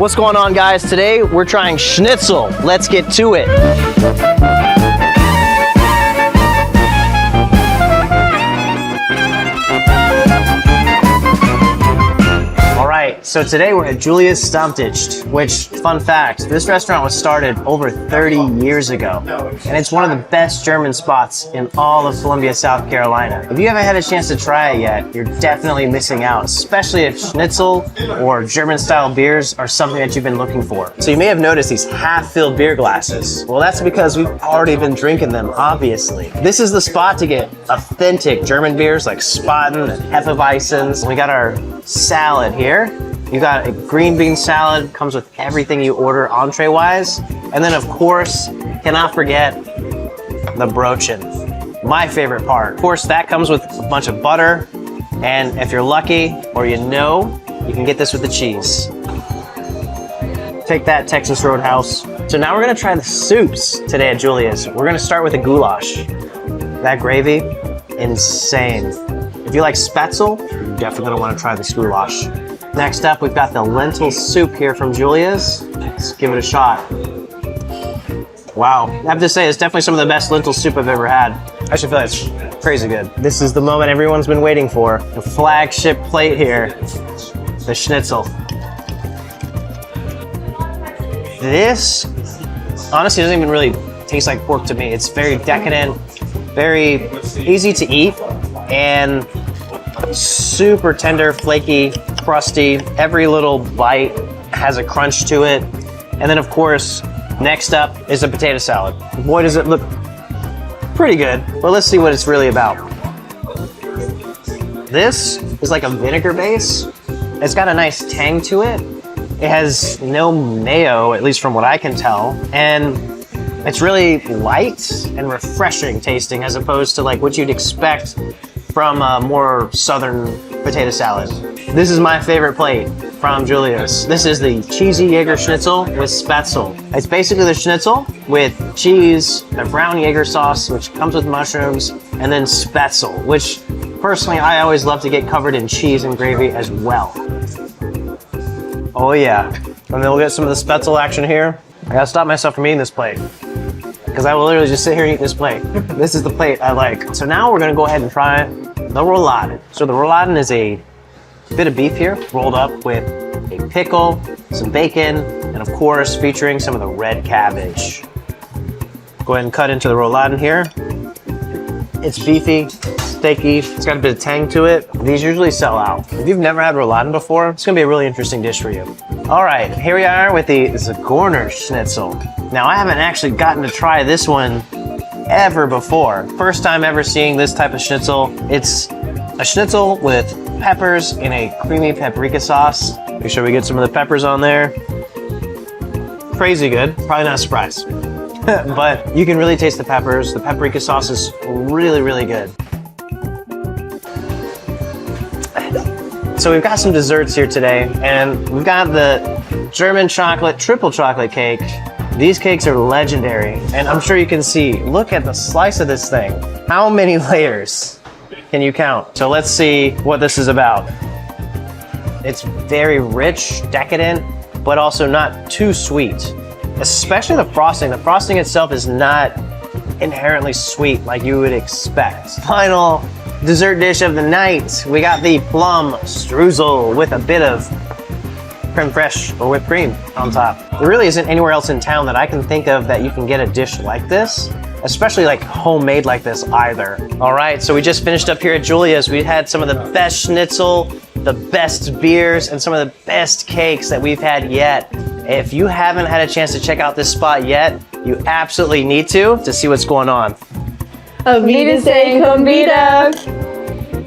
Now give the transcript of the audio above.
What's going on, guys? Today we're trying schnitzel. Let's get to it. So today we're at Julia's Stammtisch, which, fun fact, this restaurant was started over 30 years ago. And it's one of the best German spots in all of Columbia, South Carolina. If you haven't had a chance to try it yet, you're definitely missing out, especially if schnitzel or German-style beers are something that you've been looking for. So you may have noticed these half-filled beer glasses. Well, that's because we've already been drinking them, obviously. This is the spot to get authentic German beers like Spaten and Hefeweizens. We got our salad here. You got a green bean salad, comes with everything you order entree-wise. And then of course, cannot forget the brochen, my favorite part. Of course, that comes with a bunch of butter. And if you're lucky, or you can get this with the cheese. Take that, Texas Roadhouse. So now we're gonna try the soups today at Julia's. We're gonna start with a goulash. That gravy, insane. If you like spaetzle, you're definitely gonna wanna try this goulash. Next up, we've got the lentil soup here from Julia's. Let's give it a shot. Wow, I have to say, it's definitely some of the best lentil soup I've ever had. I actually feel like it's crazy good. This is the moment everyone's been waiting for. The flagship plate here, the schnitzel. This, honestly, doesn't even really taste like pork to me. It's very decadent, very easy to eat, and super tender, flaky, crusty. Every little bite has a crunch to it. And then of course, next up is a potato salad. Boy, does it look pretty good. But let's see what it's really about. This is like a vinegar base. It's got a nice tang to it. It has no mayo, at least from what I can tell. And it's really light and refreshing tasting as opposed to like what you'd expect from a more southern potato salad. This is my favorite plate from Julia's. This is the cheesy Jaeger schnitzel with spaetzle. It's basically the schnitzel with cheese, a brown Jaeger sauce, which comes with mushrooms, and then spaetzle, which personally I always love to get covered in cheese and gravy as well. Oh yeah, and then we'll get some of the spaetzle action here. I gotta stop myself from eating this plate, because I will literally just sit here and eat this plate. This is the plate I like. So now we're gonna go ahead and try the rouladen. So the rouladen is a bit of beef here, rolled up with a pickle, some bacon, and of course, featuring some of the red cabbage. Go ahead and cut into the rouladen here. It's beefy, steaky, it's got a bit of tang to it. These usually sell out. If you've never had rouladen before, it's gonna be a really interesting dish for you. All right, here we are with the Zagorner schnitzel. Now, I haven't actually gotten to try this one ever before. First time ever seeing this type of schnitzel. It's a schnitzel with peppers in a creamy paprika sauce. Make sure we get some of the peppers on there. Crazy good, probably not a surprise. But you can really taste the peppers. The paprika sauce is really, really good. So we've got some desserts here today, and we've got the German chocolate triple chocolate cake. These cakes are legendary, and I'm sure you can see, look at the slice of this thing. How many layers can you count? So let's see what this is about. It's very rich, decadent, but also not too sweet. Especially the frosting. The frosting itself is not inherently sweet like you would expect. Final dessert dish of the night. We got the plum streusel with a bit of creme fraiche or whipped cream on top. There really isn't anywhere else in town that I can think of that you can get a dish like this, especially like homemade like this either. All right, so we just finished up here at Julia's. We had some of the best schnitzel, the best beers, and some of the best cakes that we've had yet. If you haven't had a chance to check out this spot yet, you absolutely need to see what's going on. Auf Wiedersehen, komm wieder!